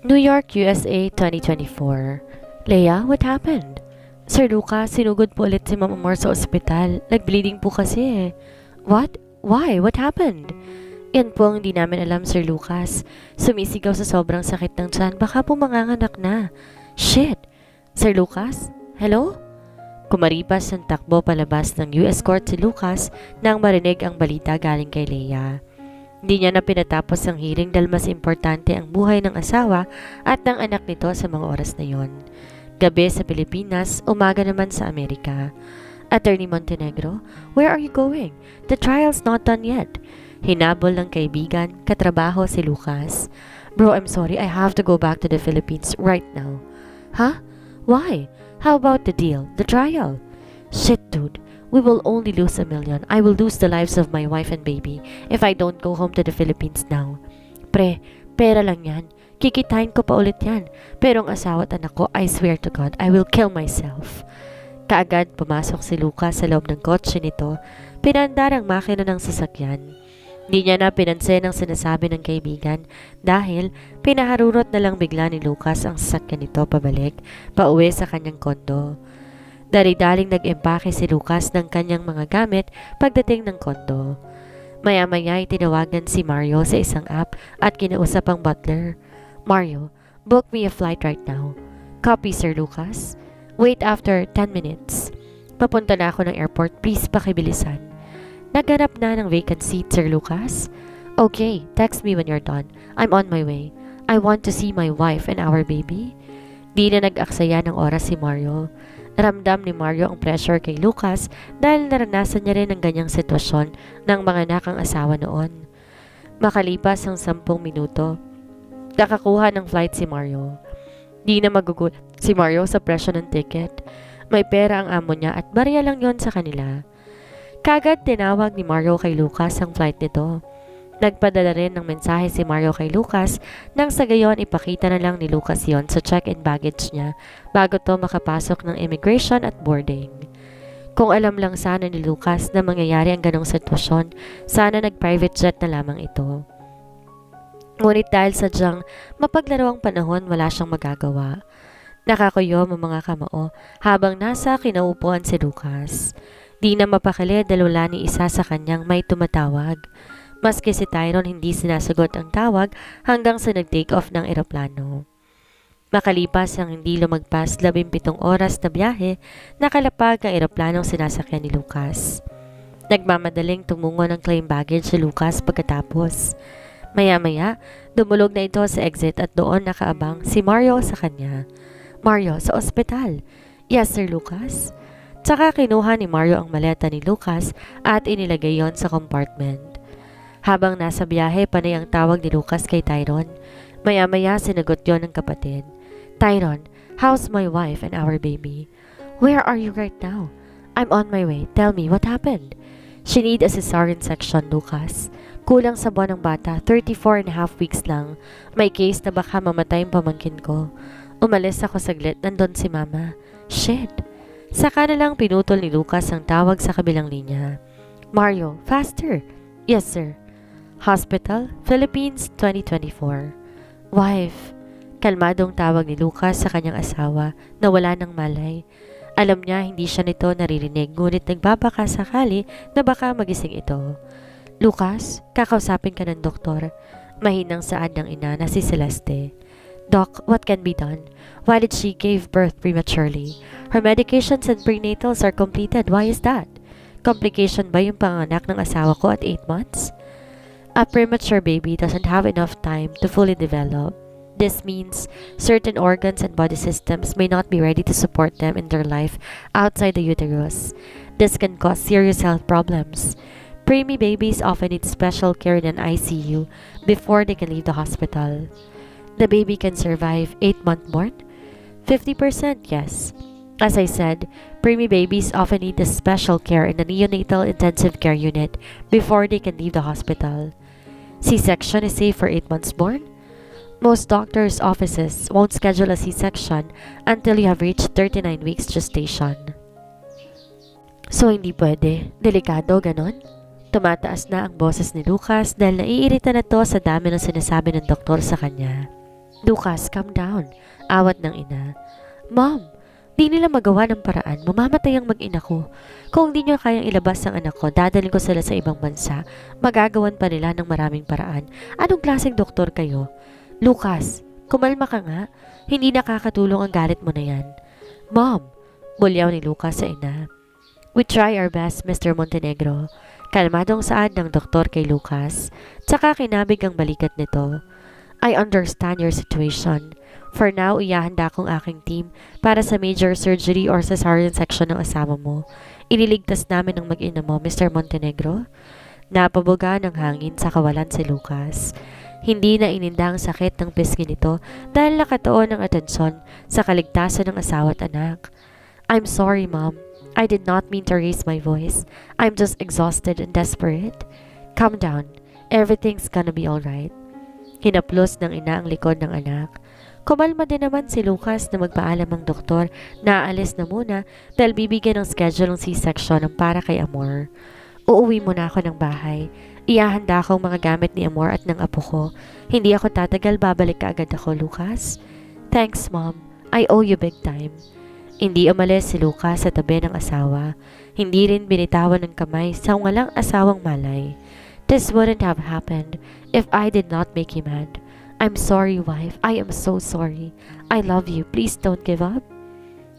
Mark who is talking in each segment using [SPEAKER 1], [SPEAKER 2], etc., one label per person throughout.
[SPEAKER 1] New York, USA, 2024. Leia, what happened? Sir Lucas, sinugod po ulit si Ma'am Amor sa ospital. Nag-bleeding po kasi eh. What? Why? What happened? Yan po ang hindi namin alam, Sir Lucas. Sumisigaw sa sobrang sakit ng tiyan. Baka po manganganak na. Shit! Sir Lucas? Hello? Kumaripas ng takbo palabas ng US Court si Lucas nang marinig ang balita galing kay Leia. Hindi niya na pinatapos ang hearing dahil mas importante ang buhay ng asawa at ng anak nito sa mga oras na yon. Gabi sa Pilipinas, umaga naman sa Amerika. Attorney Montenegro, where are you going? The trial's not done yet. Hinabol ng kaibigan, katrabaho si Lucas. Bro, I'm sorry, I have to go back to the Philippines right now. Huh? Why? How about the deal, the trial? Shit, dude. We will only lose $1 million. I will lose the lives of my wife and baby if I don't go home to the Philippines now. Pre, pera lang yan. Kikitain ko pa ulit yan. Pero ang asawa at anak ko, I swear to God, I will kill myself. Kaagad pumasok si Lucas sa loob ng kotse nito, pinandar ang makina ng sasakyan. Hindi niya na pinansin ang sinasabi ng kaibigan dahil pinaharurot na lang bigla ni Lucas ang sasakyan nito pabalik, pauwi sa kanyang kondo. Dali-daling nag-empake si Lucas ng kanyang mga gamit pagdating ng kondo. Maya-maya ay tinawagan si Mario sa isang app at kinausap ang butler. Mario, book me a flight right now. Copy, Sir Lucas. Wait after 10 minutes. Papunta na ako ng airport, please pakibilisan. Naghanap na ng vacant seat, Sir Lucas. Okay, text me when you're done. I'm on my way. I want to see my wife and our baby. Di na nag-aksaya ng oras si Mario. Ramdam ni Mario ang pressure kay Lucas dahil naranasan niya rin ang ganyang sitwasyon ng mga nakang asawa noon. Makalipas ang 10 minuto, nakakuha ng flight si Mario. Di na magugulat si Mario sa presyo ng ticket. May pera ang amo niya at barya lang yon sa kanila. Kagad tinawag ni Mario kay Lucas ang flight nito. Nagpadala rin ng mensahe si Mario kay Lucas nang sa gayon ipakita na lang ni Lucas yon sa check-in baggage niya bago to makapasok ng immigration at boarding. Kung alam lang sana ni Lucas na mangyayari ang ganong sitwasyon, sana nag-private jet na lamang ito. Ngunit dahil sadyang mapaglaro ang panahon, wala siyang magagawa. Nakakuyom ang mga kamao habang nasa kinaupuan si Lucas. Di na mapakali dahil wala ni isa sa kanyang may tumatawag. Maski si Tyron hindi sinasagot ang tawag hanggang sa nag-take off ng eroplano. Makalipas ang hindi lumagpas 17 oras na biyahe, nakalapag ang eroplanong sinasakyan ni Lucas. Nagmamadaling tumungo ng claim baggage si Lucas pagkatapos. Maya-maya, dumulog na ito sa exit at doon nakaabang si Mario sa kanya. Mario, sa ospital. Yes, Sir Lucas. Tsaka kinuha ni Mario ang maleta ni Lucas at inilagay yon sa compartment. Habang nasa biyahe, panay ang tawag ni Lucas kay Tyron. Maya-maya sinagot yon ng kapatid. Tyron, how's my wife and our baby? Where are you right now? I'm on my way. Tell me, what happened? She need a cesarean section, Lucas. Kulang sa buwan ng bata, 34 and a half weeks lang. May case na baka mamatay ang pamangkin ko. Umalis ako saglit, nandun si Mama. Shit! Saka na lang pinutol ni Lucas ang tawag sa kabilang linya. Mario, faster! Yes, sir. Hospital, Philippines, 2024. Wife. Kalmadong tawag ni Lucas sa kanyang asawa na wala ng malay. Alam niya hindi siya nito naririnig ngunit nagbabaka sakali na baka magising ito. Lucas, kakausapin ka ng doktor. Mahinang saad ng ina na si Celeste. Doc, what can be done? Why did she give birth prematurely? Her medications and prenatals are completed. Why is that? Complication ba yung panganak ng asawa ko at 8 months? A premature baby doesn't have enough time to fully develop. This means certain organs and body systems may not be ready to support them in their life outside the uterus. This can cause serious health problems. Preemie babies often need special care in an ICU before they can leave the hospital. The baby can survive 8-month born? 50% yes. As I said, preemie babies often need the special care in the neonatal intensive care unit before they can leave the hospital. C-section is safe for 8 months born? Most doctors' offices won't schedule a C-section until you have reached 39 weeks gestation. So hindi pwede? Delikado ganon? Tumataas na ang boses ni Lucas dahil naiirita na to sa dami ng sinasabi ng doktor sa kanya. Lucas, calm down. Awat ng ina. Mom, di nila magawa ng paraan. Mamamatay ang mag-ina ko. Kung di nyo kayang ilabas ang anak ko, dadalhin ko sila sa ibang bansa. Magagawan pa nila ng maraming paraan. Anong klaseng doktor kayo? Lucas, kumalma ka nga. Hindi nakakatulong ang galit mo na yan. Mom, bulyaw ni Lucas sa ina. We try our best, Mr. Montenegro. Kalmadong saad ng doktor kay Lucas. Tsaka kinabig ang balikat nito. I understand your situation. For now, iyahanda kong aking team para sa major surgery or cesarean section ng asawa mo. Ililigtas namin ang mag-ina mo, Mr. Montenegro. Napabuga ng hangin sa kawalan si Lucas. Hindi na ininda ang sakit ng pisngi nito dahil nakatuon ng atensyon sa kaligtasan ng asawa at anak. I'm sorry, Mom. I did not mean to raise my voice. I'm just exhausted and desperate. Calm down. Everything's gonna be alright. Hinaplos ng ina ang likod ng anak. Kumalma din naman si Lucas na magpaalam ang doktor na aalis na muna dahil bibigyan ng schedule ng C-section ng para kay Amor. Uuwi muna ako ng bahay. Iyahanda ko ang mga gamit ni Amor at ng apo ko. Hindi ako tatagal, babalik ka agad ako, Lucas. Thanks, Mom. I owe you big time. Hindi umalis si Lucas sa tabi ng asawa. Hindi rin binitawan ng kamay sa walang asawang malay. This wouldn't have happened if I did not make you mad. I'm sorry, wife. I am so sorry. I love you. Please don't give up.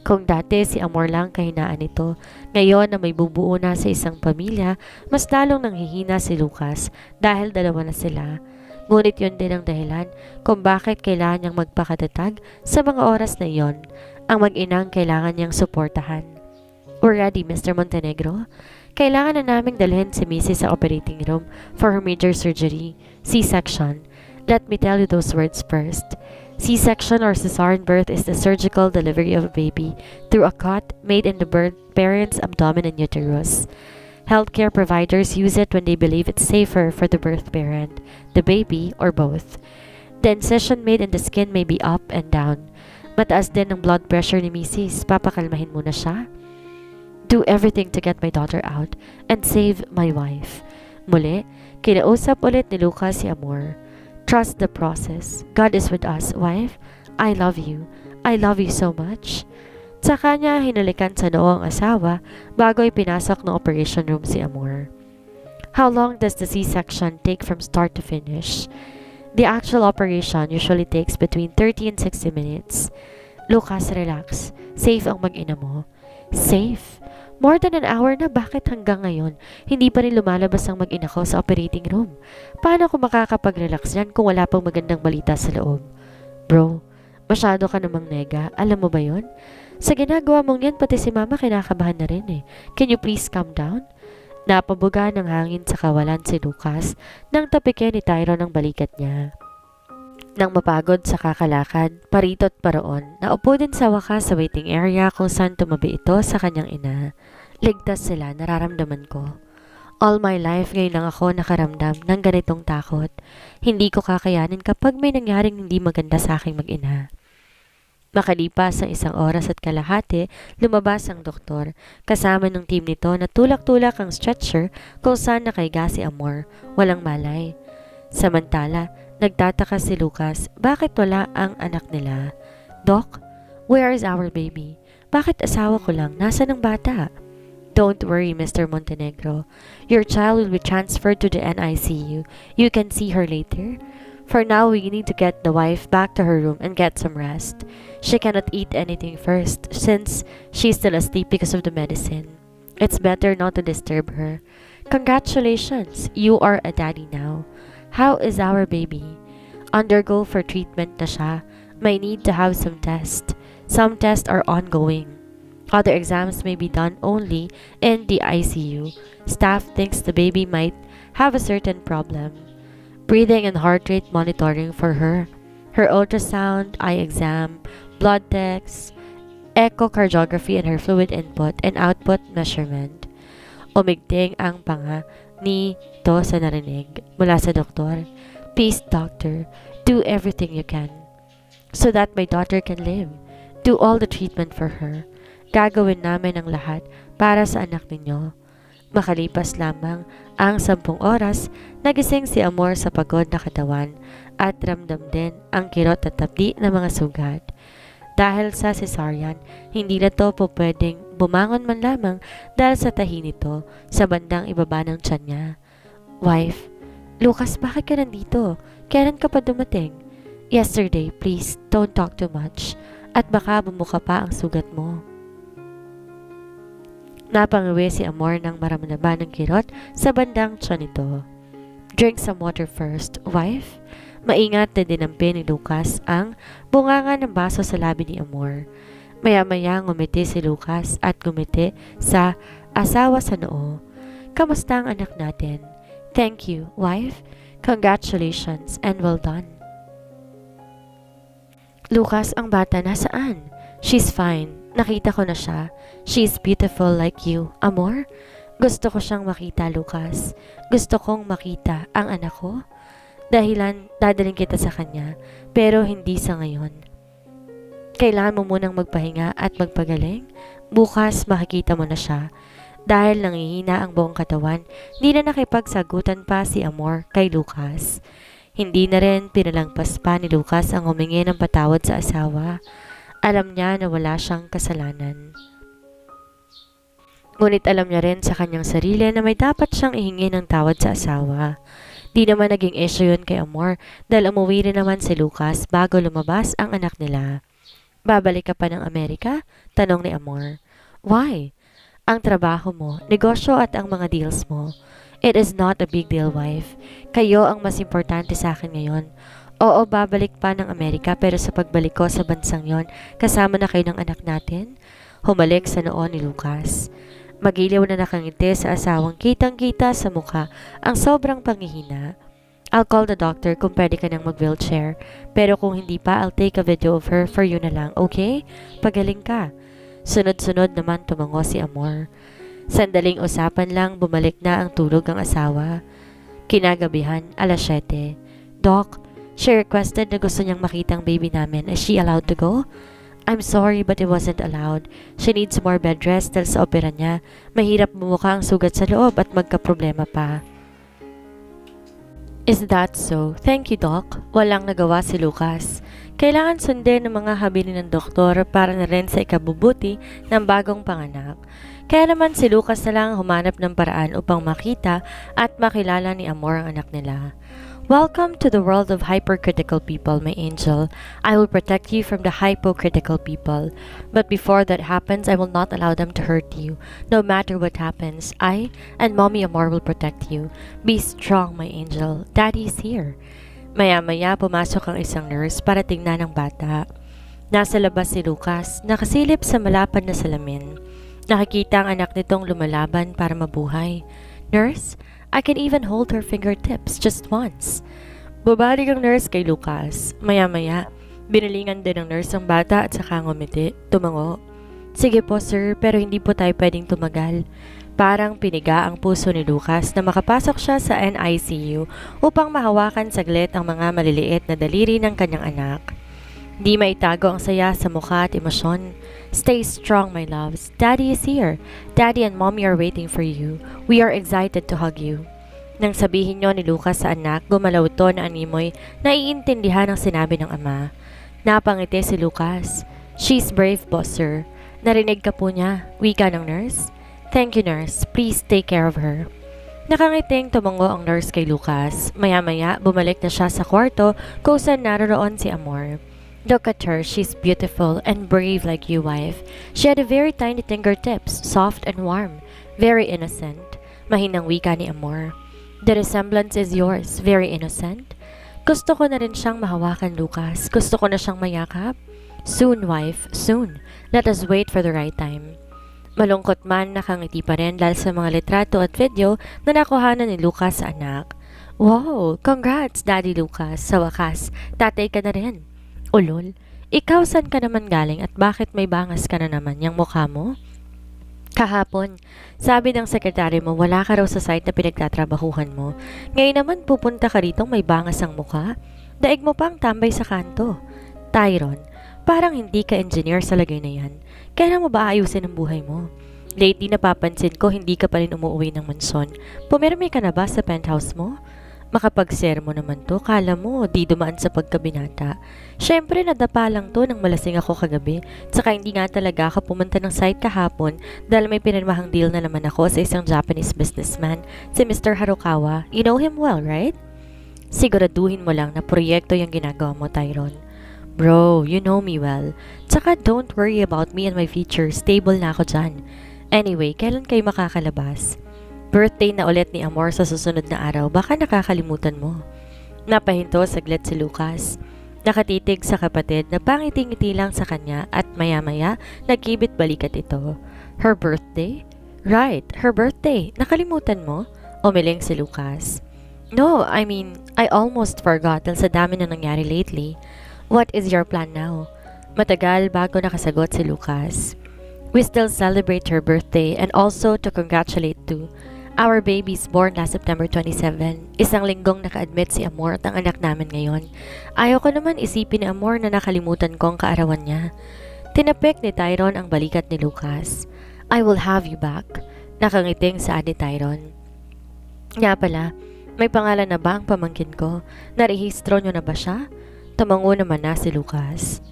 [SPEAKER 1] Kung dati si Amor lang kahinaan nito, ngayon na may bubuo na sa isang pamilya, mas lalong nanghihina si Lucas dahil dalawa na sila. Ngunit yun din ang dahilan kung bakit kailangan niyang magpakatatag sa mga oras na iyon. Ang mag-inang kailangan niyang suportahan. We're ready, Mr. Montenegro. Kailangan na naming dalhin si Mrs. sa operating room for her major surgery, C-section. Let me tell you those words first. C-section or cesarean birth is the surgical delivery of a baby through a cut made in the parent's abdomen and uterus. Healthcare providers use it when they believe it's safer for the birth parent, the baby, or both. The incision made in the skin may be up and down. Mataas din ang blood pressure ni Mrs. Papakalmahin muna siya. Do everything to get my daughter out and save my wife. Muli, kinausap ulit ni Lucas si Amor. Trust the process. God is with us, wife. I love you. I love you so much. Tsaka niya hinalikan sa noo ang asawa bago ipinasok ng operation room si Amor. How long does the C-section take from start to finish? The actual operation usually takes between 30 and 60 minutes. Lucas, relax. Safe ang mag-ina mo. Safe? More than an hour na, bakit hanggang ngayon hindi pa rin lumalabas ang mag-ina ko sa operating room? Paano ako makakapag-relax yan kung wala pang magandang balita sa loob? Bro, masyado ka namang nega. Alam mo ba yon? Sa ginagawa mong yan, pati si mama kinakabahan na rin eh. Can you please calm down? Napabuga ng hangin sa kawalan si Lucas nang tapikin ni Tyrone ang balikat niya. Nang mapagod sa kakalakad, paritot paroon, naupo din sa wakas sa waiting area kung saan tumabi ito sa kanyang ina. Ligtas sila, nararamdaman ko. All my life ngayon lang ako nakaramdam ng ganitong takot. Hindi ko kakayanin kapag may nangyaring hindi maganda sa aking mag-ina. Makalipas ang 1 oras at kalahati, lumabas ang doktor, kasama ng team nito na tulak-tulak ang stretcher kung saan nakahiga si Amor, walang malay. Samantala, nagtataka si Lucas, bakit wala ang anak nila? Doc, where is our baby? Bakit asawa ko lang? Nasaan ang bata? Don't worry, Mr. Montenegro. Your child will be transferred to the NICU. You can see her later. For now, we need to get the wife back to her room and get some rest. She cannot eat anything first since she's still asleep because of the medicine. It's better not to disturb her. Congratulations, you are a daddy now. How is our baby? Undergo for treatment na siya. May need to have some tests. Some tests are ongoing. Other exams may be done only in the ICU. Staff thinks the baby might have a certain problem. Breathing and heart rate monitoring for her. Her ultrasound, eye exam, blood tests, echocardiography, and her fluid input and output measurement. Umigting ang panga ni to sa narinig mula sa doktor. Please, doctor, do everything you can so that my daughter can live. Do all the treatment for her. Gagawin namin ang lahat para sa anak ninyo. Makalipas lamang ang 10 oras, nagising si Amor sa pagod na katawan at ramdam din ang kirot at tapdi ng mga sugat. Dahil sa cesarean, hindi na to po pwedeng bumangon man lamang dahil sa tahi nito sa bandang ibaba ng tiyan niya. Wife, Lucas, bakit ka nandito? Kailan ka pa dumating? Yesterday, please, don't talk too much. At baka bumuka pa ang sugat mo. Napangiwi si Amor ng maramdaman ng kirot sa bandang tiyan nito. Drink some water first, wife. Maingat na dinampi ni Lucas ang bunganga ng baso sa labi ni Amor. Maya-maya ngumiti si Lucas at ngumiti sa asawa sa noo. Kamusta ang anak natin? Thank you, wife. Congratulations and well done. Lucas, ang bata nasaan? She's fine. Nakita ko na siya. She's beautiful like you. Amor? Gusto ko siyang makita, Lucas. Gusto kong makita ang anak ko. Dadaling kita sa kanya, pero hindi sa ngayon. Kailangan mo munang magpahinga at magpagaling. Bukas makikita mo na siya. Dahil nangihina ang buong katawan, hindi na nakipagsagutan pa si Amor kay Lucas. Hindi na rin pinalangpas pa ni Lucas ang humingi ng patawad sa asawa. Alam niya na wala siyang kasalanan. Ngunit alam niya rin sa kanyang sarili na may dapat siyang ihingi ng tawad sa asawa. Di naman naging issue yun kay Amor dahil umuwi rin naman si Lucas bago lumabas ang anak nila. Babalik ka pa ng Amerika? Tanong ni Amor. Why? Ang trabaho mo, negosyo at ang mga deals mo. It is not a big deal, wife. Kayo ang mas importante sa akin ngayon. Oo, babalik pa ng Amerika pero sa pagbalik ko sa bansang yon, kasama na kayo ng anak natin. Humalik sa noon ni Lucas. Magiliw na nakangiti sa asawang kitang-kita sa mukha ang sobrang pangihina. I'll call the doctor kung pwede ka nang mag-wheelchair. Pero kung hindi pa, I'll take a video of her for you na lang, okay? Pagaling ka. Sunod-sunod naman tumango si Amor. Sandaling usapan lang, bumalik na ang tulog ang asawa. Kinagabihan, 7:00. Doc, she requested na gusto niyang makita ang baby namin. Is she allowed to go? I'm sorry but it wasn't allowed. She needs more bed rest dahil sa opera niya. Mahirap bumuka ang sugat sa loob at magka-problema pa. Is that so? Thank you, Doc. Walang nagawa si Lucas. Kailangan sundin ng mga habilin ng doktor para na rin sa ikabubuti ng bagong panganak. Kaya naman si Lucas na lang humanap ng paraan upang makita at makilala ni Amor ang anak nila. Welcome to the world of hypercritical people, my angel. I will protect you from the hypocritical people. But before that happens, I will not allow them to hurt you. No matter what happens, I and Mommy Amor will protect you. Be strong, my angel. Daddy is here. Maya-maya pumasok ang isang nurse para tingnan ang bata. Nasa labas si Lucas, nakasilip sa malapad na salamin. Nakikita ang anak nitong lumalaban para mabuhay. Nurse, I can even hold her fingertips just once. Bumalik ang nurse kay Lucas. Maya-maya, binilingan din ng nurse ang bata at saka ngumiti, tumango. Sige po sir, pero hindi po tayo pwedeng tumagal. Parang piniga ang puso ni Lucas na makapasok siya sa NICU upang mahawakan saglit ang mga maliliit na daliri ng kanyang anak. Di maitago ang saya sa mukha at emosyon. Stay strong, my loves. Daddy is here. Daddy and Mommy are waiting for you. We are excited to hug you. Nang sabihin niyo ni Lucas sa anak, gumalaw ito na animoy na iintindihan ang sinabi ng ama. Napangiti si Lucas. She's brave, boss sir. Narinig ka po niya. Wika ng nurse. Thank you, nurse. Please take care of her. Nakangiting tumango ang nurse kay Lucas. Maya-maya, bumalik na siya sa kwarto kung saan naroon si Amor. Look at her, she's beautiful and brave like you, wife. She had a very tiny fingertips, soft and warm, very innocent. Mahinang wika ni Amor. The resemblance is yours, very innocent. Gusto ko na rin siyang mahawakan, Lucas. Gusto ko na siyang mayakap. Soon, wife, soon. Let us wait for the right time. Malungkot man, nakangiti pa rin dahil sa mga litrato at video na nakuhanan ni Lucas sa anak. Wow, congrats, Daddy Lucas. Sa wakas, tatay ka na rin. Ulol, ikaw saan ka naman galing at bakit may bangas ka na naman yung mukha mo? Kahapon, sabi ng sekretary mo wala ka raw sa site na pinagtatrabahuhan mo. Ngayon naman pupunta ka rito may bangas ang mukha. Daig mo pang tambay sa kanto. Tyron, parang hindi ka engineer sa lagay na yan. Kailan mo ba ayusin ang buhay mo? Lately napapansin ko hindi ka pa rin umuwi ng mansyon. Pumirmi ka na ba sa penthouse mo? Makapag-sermo naman to, kala mo di dumaan sa pagkabinata. Syempre nadapa lang to nang malasing ako kagabi. Tsaka hindi nga talaga ako pumunta ng site kahapon dahil may pinirmahang deal na naman ako sa isang Japanese businessman, si Mr. Harukawa. You know him well, right? Siguraduhin mo lang na proyekto yung ginagawa mo, Tyron. Bro, you know me well. Tsaka don't worry about me and my future. Stable na ako dyan. Anyway, kailan kayo makakalabas? Birthday na ulit ni Amor sa susunod na araw, baka nakakalimutan mo. Napahinto saglit si Lucas. Nakatitig sa kapatid na pangiting-ngiti lang sa kanya at maya-maya nagkibit balikat ito. Her birthday? Right, her birthday. Nakalimutan mo? Umiling si Lucas. No, I mean, I almost forgot dahil sa dami na nangyari lately. What is your plan now? Matagal bago nakasagot si Lucas. We still celebrate her birthday and also to congratulate too. Our baby's born last September 27. Isang linggong naka-admit si Amor at ang anak namin ngayon. Ayaw ko naman isipin ni Amor na nakalimutan ko ang kaarawan niya. Tinapik ni Tyron ang balikat ni Lucas. I will have you back. Nakangiting sa ni Tyron. Nga pala, may pangalan na ba ang pamangkin ko? Narehistro nyo na ba siya? Tumango naman na si Lucas.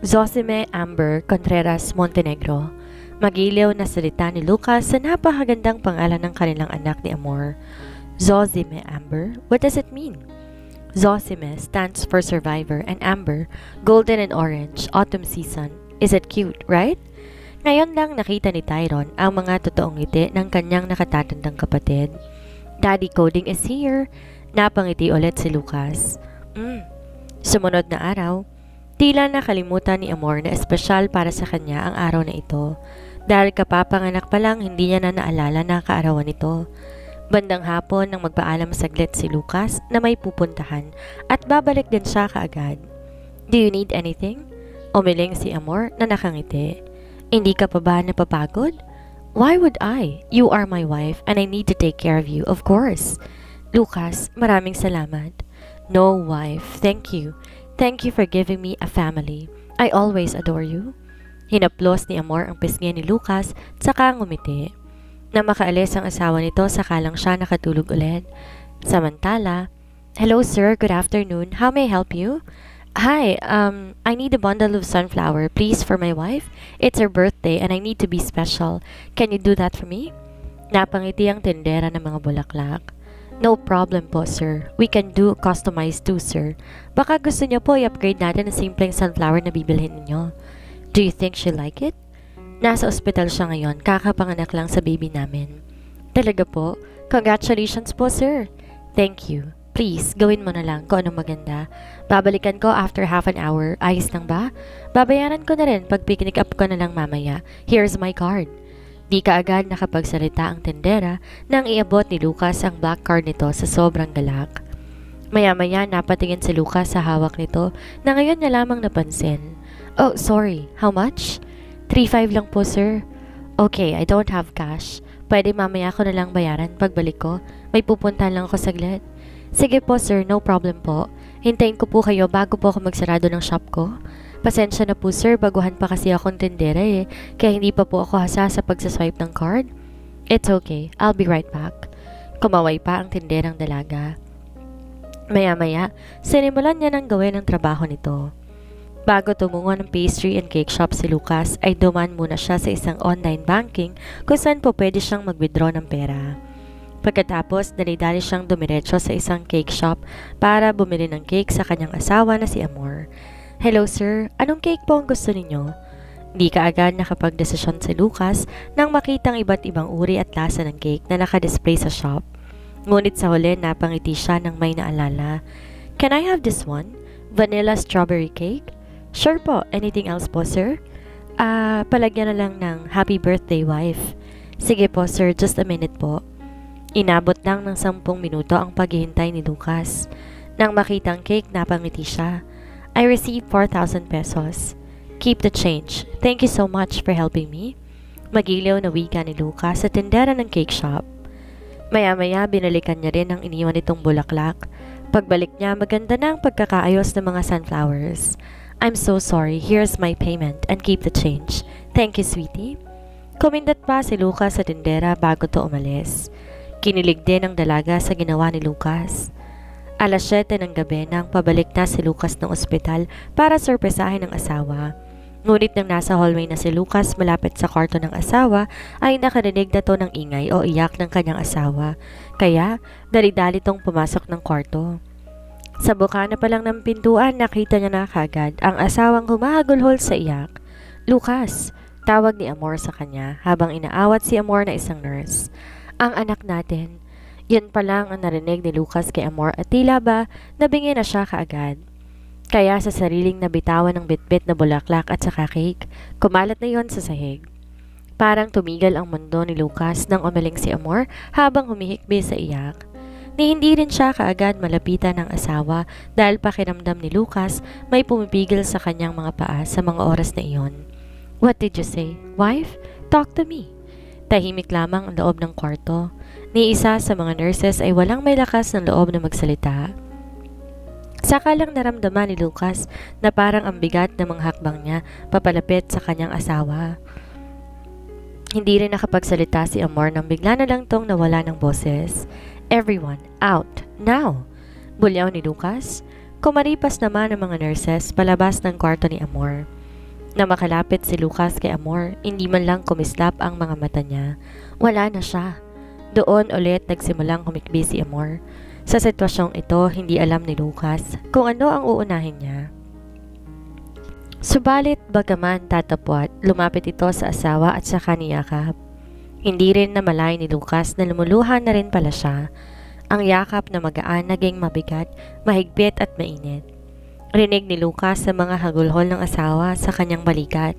[SPEAKER 1] Zosime Amber Contreras Montenegro. Magiliw na salita ni Lucas sa napakagandang pangalan ng kanilang anak ni Amor. Zosime Amber? What does it mean? Zosime stands for survivor and Amber, golden and orange, autumn season. Is it cute, right? Ngayon lang nakita ni Tyron ang mga totoong ngiti ng kanyang nakatatandang kapatid. Daddy Coding is here. Napangiti ulit si Lucas. Sumunod na araw, tila nakalimutan ni Amor na espesyal para sa kanya ang araw na ito. Dahil kapapanganak pa lang hindi niya na naalala na kaarawan ito. Bandang hapon nang magpaalam saglit si Lucas na may pupuntahan at babalik din siya kaagad. Do you need anything? Umiling si Amor na nakangiti. Hindi ka pa ba napapagod? Why would I? You are my wife and I need to take care of you, of course. Lucas, maraming salamat. No, wife, thank you. Thank you for giving me a family. I always adore you. Hinaplos ni Amor ang pisngi ni Lucas, saka ngumiti. Na makaalis ang asawa nito, saka lang siya nakatulog ulit. Samantala, hello sir, good afternoon. How may I help you? Hi, I need a bundle of sunflower, please, for my wife. It's her birthday and I need to be special. Can you do that for me? Napangiti ang tindera ng mga bulaklak. No problem po, sir. We can do customized too, sir. Baka gusto niyo po i-upgrade natin ang simpleng sunflower na bibilhin ninyo. Do you think she'll like it? Nasa ospital siya ngayon, kakapanganak lang sa baby namin. Talaga po? Congratulations po, sir. Thank you. Please, gawin mo na lang kung anong maganda. Babalikan ko after half an hour. Ayos lang ba? Babayaran ko na rin pag picnic up ko na lang mamaya. Here's my card. Di kaagad nakapagsalita ang tendera nang iabot ni Lucas ang black card nito sa sobrang galak. Maya-maya napatingin si Lucas sa hawak nito na ngayon niya lamang napansin. Oh, sorry. How much? 3.5 lang po, sir. Okay, I don't have cash. Pwede mamaya ko na lang bayaran pagbalik ko. May pupuntahan lang ako saglit. Sige po, sir. No problem po. Hintayin ko po kayo bago po ako magsarado ng shop ko. Pasensya na po, sir. Baguhan pa kasi akong tendera kaya hindi pa po ako hasa sa pagsaswipe ng card. It's okay. I'll be right back. Kumaway pa ang tenderang dalaga. Maya-maya, sinimulan niya ng gawin ang trabaho nito. Bago tumungo ng pastry and cake shop si Lucas, ay duman muna siya sa isang online banking kung saan po pwede siyang mag-withdraw ng pera. Pagkatapos, dali-dali siyang dumiretso sa isang cake shop para bumili ng cake sa kanyang asawa na si Amor. Hello sir, anong cake po ang gusto ninyo? Di kaagad nakapagdesisyon si Lucas nang makitang iba't ibang uri at lasa ng cake na nakadisplay sa shop. Ngunit sa huli, napangiti siya nang may naalala. Can I have this one? Vanilla strawberry cake? Sure po. Anything else po, sir? Palagyan na lang ng happy birthday, wife. Sige po, sir. Just a minute po. Inabot lang ng 10 minuto ang paghihintay ni Lucas. Nang makita ang cake, napangiti siya. I received 4,000 pesos. Keep the change. Thank you so much for helping me. Magiliw na wika ni Lucas sa tindera ng cake shop. Maya-maya, binalikan niya rin ang iniwan nitong bulaklak. Pagbalik niya, maganda na ang pagkakaayos ng mga sunflowers. I'm so sorry. Here's my payment and keep the change. Thank you, sweetie. Kumindat pa si Lucas sa tindera bago to umalis. Kinilig din ang dalaga sa ginawa ni Lucas. Alas 7 ng gabi nang pabalik na si Lucas ng ospital para sorpresahin ang asawa. Ngunit nang nasa hallway na si Lucas malapit sa kwarto ng asawa ay nakarinig na to ng ingay o iyak ng kanyang asawa. Kaya dali-dali tong pumasok ng kwarto. Sa buka na pa lang ng pintuan nakita niya na kagad ang asawang humahagulhol sa iyak. Lucas! Tawag ni Amor sa kanya habang inaawat si Amor na isang nurse. Ang anak natin. Yun pa lang ang narinig ni Lucas kay Amor at tila ba nabingi na siya kaagad. Kaya sa sariling nabitawan ng bitbit na bulaklak at saka cake, kumalat na yon sa sahig. Parang tumigil ang mundo ni Lucas nang umaling si Amor habang humihikbi sa iyak. Ni hindi rin siya kaagad malapitan ng asawa dahil pakiramdam ni Lucas may pumipigil sa kanyang mga paa sa mga oras na iyon. What did you say? Wife? Talk to me. Tahimik lamang ang loob ng kwarto. Ni isa sa mga nurses ay walang may lakas ng loob na magsalita. Saka lang naramdaman ni Lucas na parang ang bigat ng mga hakbang niya papalapit sa kanyang asawa. Hindi rin nakapagsalita si Amor nang bigla na lang tong nawala ng boses. Everyone, out, now! Bulyaw ni Lucas. Kumaripas naman ang mga nurses palabas ng kwarto ni Amor. Na makalapit si Lucas kay Amor, hindi man lang kumislap ang mga mata niya. Wala na siya. Doon ulit nagsimulang humikbi si Amor. Sa sitwasyong ito, hindi alam ni Lucas kung ano ang uunahin niya. Subalit bagaman tatapwat, lumapit ito sa asawa at saka niyakap. Hindi rin namalay ni Lucas na lumuluhan na rin pala siya. Ang yakap na magaan naging mabigat, mahigpit at mainit. Rinig ni Lucas sa mga hagulhol ng asawa sa kanyang balikat.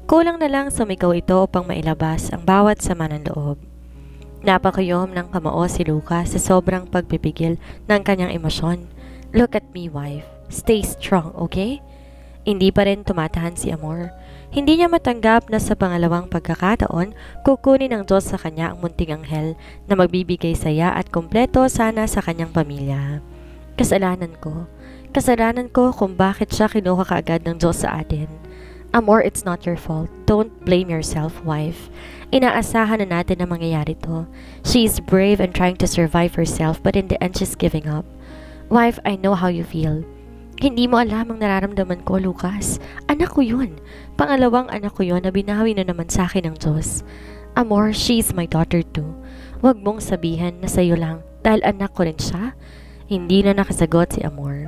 [SPEAKER 1] Kulang na lang sumigaw ito upang mailabas ang bawat sama ng loob. Napakayom ng kamao si Lucas sa sobrang pagpipigil ng kanyang emosyon. Look at me, wife. Stay strong, okay? Hindi pa rin tumatahan si Amor. Hindi niya matanggap na sa pangalawang pagkakataon, kukunin ng Diyos sa kanya ang munting anghel na magbibigay saya at kumpleto sana sa kanyang pamilya. Kasalanan ko kung bakit siya kinuha kaagad ng Diyos sa atin. Amor, it's not your fault. Don't blame yourself, wife. Inaasahan na natin na mangyayari to. She is brave and trying to survive herself but in the end she's giving up. Wife, I know how you feel. Hindi mo alam ang nararamdaman ko, Lucas. Anak ko yun. Pangalawang anak ko yun na binawi na naman sa akin ng Diyos. Amor, she's my daughter too. Huwag mong sabihin na sa'yo lang dahil anak ko rin siya. Hindi na nakasagot si Amor.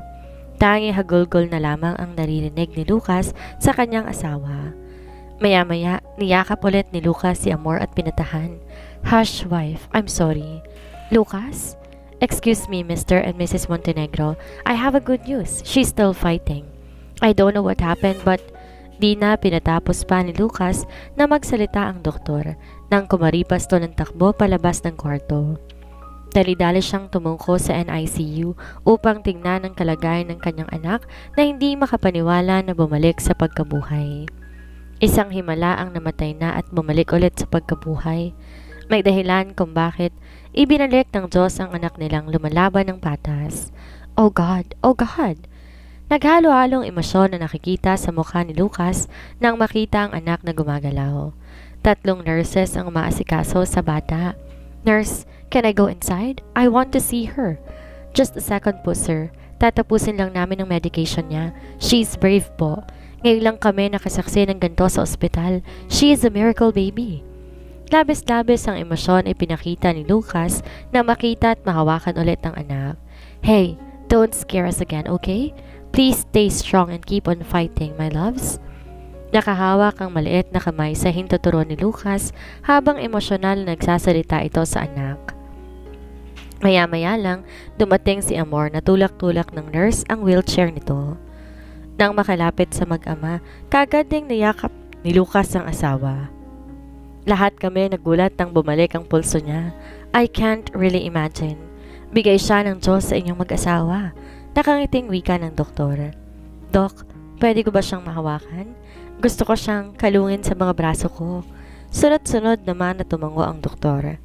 [SPEAKER 1] Tangi hagulgol na lamang ang naririnig ni Lucas sa kanyang asawa. Maya-maya, niyakap ulit ni Lucas si Amor at pinatahan. Hush, wife. I'm sorry. Lucas? Excuse me, Mr. and Mrs. Montenegro. I have a good news. She's still fighting. I don't know what happened but di na pinatapos pa ni Lucas na magsalita ang doktor nang kumaripas to ng takbo palabas ng kwarto. Dali-dali siyang tumungko sa NICU upang tingnan ang kalagayan ng kanyang anak na hindi makapaniwala na bumalik sa pagkabuhay. Isang himala ang namatay na at bumalik ulit sa pagkabuhay. May dahilan kung bakit ibinalik ng Diyos ang anak nilang lumalaban ng patas. Oh God! Oh God! Naghalo-halong emosyon na nakikita sa mukha ni Lucas nang makita ang anak na gumagalaw. 3 nurses ang umaasikaso sa bata. Nurse, can I go inside? I want to see her. Just a second po, sir. Tatapusin lang namin ang medication niya. She's brave po. Ngayon lang kami nakasaksi ng ganito sa ospital. She is a miracle baby. Labis-labis ang emosyon ay pinakita ni Lucas na makita at mahawakan ulit ang anak. Hey, don't scare us again, okay? Please stay strong and keep on fighting, my loves. Nakahawak ang maliit na kamay sa hintuturo ni Lucas habang emosyonal na nagsasalita ito sa anak. Maya-maya lang, dumating si Amor na tulak-tulak ng nurse ang wheelchair nito. Nang makalapit sa mag-ama, kagad ding niyakap ni Lucas ang asawa. Lahat kami nagulat nang bumalik ang pulso niya. I can't really imagine. Bigay siya ng Diyos sa inyong mag-asawa. Nakangiting wika ng doktor. Dok, pwede ko ba siyang mahawakan? Gusto ko siyang kalungin sa mga braso ko. Sunod-sunod naman na tumango ang doktor.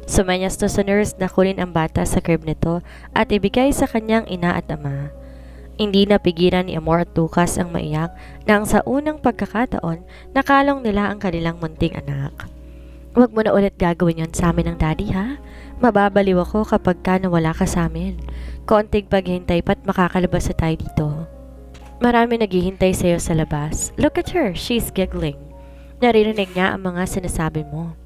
[SPEAKER 1] Sumanyas to sa nurse na kunin ang bata sa crib nito at ibigay sa kanyang ina at ama. Hindi napigilan ni Amor at Lucas ang maiyak nang sa unang pagkakataon nakalong nila ang kanilang munting anak. Huwag mo na ulit gagawin yon sa amin ng daddy, ha? Mababaliw ako kapag ka nawala ka sa amin. Konting paghintay pa't makakalabas na tayo dito. Marami naghihintay sa'yo sa labas. Look at her, she's giggling. Naririnig niya ang mga sinasabi mo.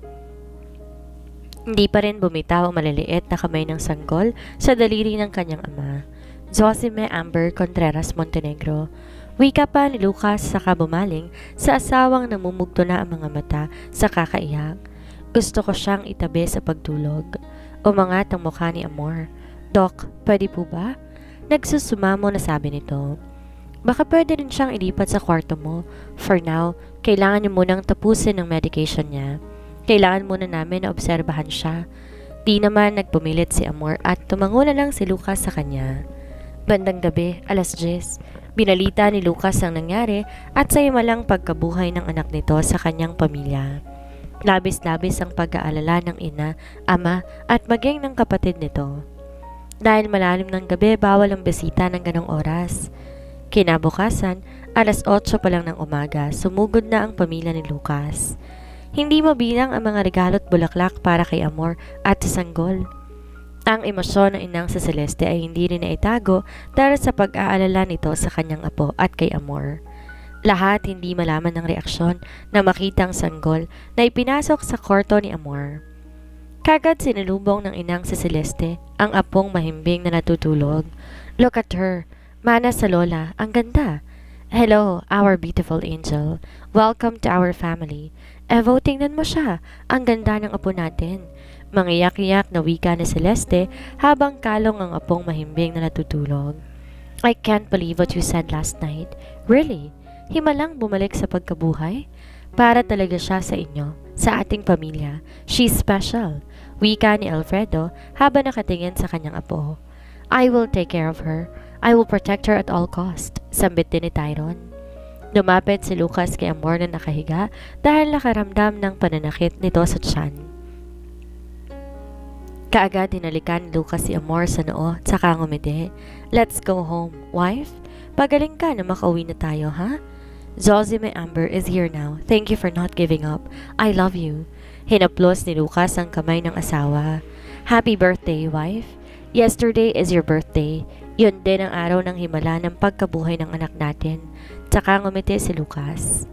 [SPEAKER 1] Hindi pa rin bumitaw ang maliliit na kamay ng sanggol sa daliri ng kanyang ama. Zosime Amber Contreras Montenegro. Wika pa ni Lucas saka bumaling sa asawang namumugto na ang mga mata sa kakaiyak. Gusto ko siyang itabi sa pagtulog. Umangat ang mukha ni Amor. Doc, pwede po ba? Nagsusumamo na sabi nito. Baka pwede rin siyang ilipat sa kwarto mo. For now, kailangan niyo munang tapusin ang medication niya. Kailangan muna namin na obserbahan siya. Di naman nagpumilit si Amor at tumango na lang si Lucas sa kanya. Bandang gabi, 10:00, binalita ni Lucas ang nangyari at sa himalang pagkabuhay ng anak nito sa kanyang pamilya. Labis-labis ang pag-aalala ng ina, ama at maging ng kapatid nito. Dahil malalim ng gabi, bawal ang bisita ng ganong oras. Kinabukasan, 8:00 pa lang ng umaga, sumugod na ang pamilya ni Lucas. Hindi mabilang ang mga regalo at bulaklak para kay Amor at sa sanggol. Ang emosyon ng inang sa Celeste ay hindi rin naitago dahil sa pag-aalala nito sa kanyang apo at kay Amor. Lahat hindi malaman ng reaksyon na makita ang sanggol na ipinasok sa kwarto ni Amor. Kagad sinalubong ng inang sa Celeste ang apong mahimbing na natutulog. Look at her! Mana sa lola, ang ganda. Hello, our beautiful angel. Welcome to our family. Evo, tingnan mo siya. Ang ganda ng apo natin. Mangiyak-iyak na wika ni Celeste habang kalong ang apong mahimbing na natutulog. I can't believe what you said last night. Really? Himalang bumalik sa pagkabuhay? Para talaga siya sa inyo, sa ating pamilya. She's special. Wika ni Alfredo habang nakatingin sa kanyang apo. I will take care of her. I will protect her at all cost, sambit din ni Tyron. Lumapit si Lucas kay Amor na nakahiga dahil nakaramdam ng pananakit nito sa tiyan. Kaagad hinalikan ni Lucas si Amor sa noo at saka ngumiti. Let's go home, wife. Pagaling ka na makauwi na tayo, ha? Zosime Amber is here now. Thank you for not giving up. I love you. Hinaplos ni Lucas ang kamay ng asawa. Happy birthday, wife. Yesterday is your birthday. Yun din ang araw ng himala ng pagkabuhay ng anak natin. Tsaka ngumiti si Lucas.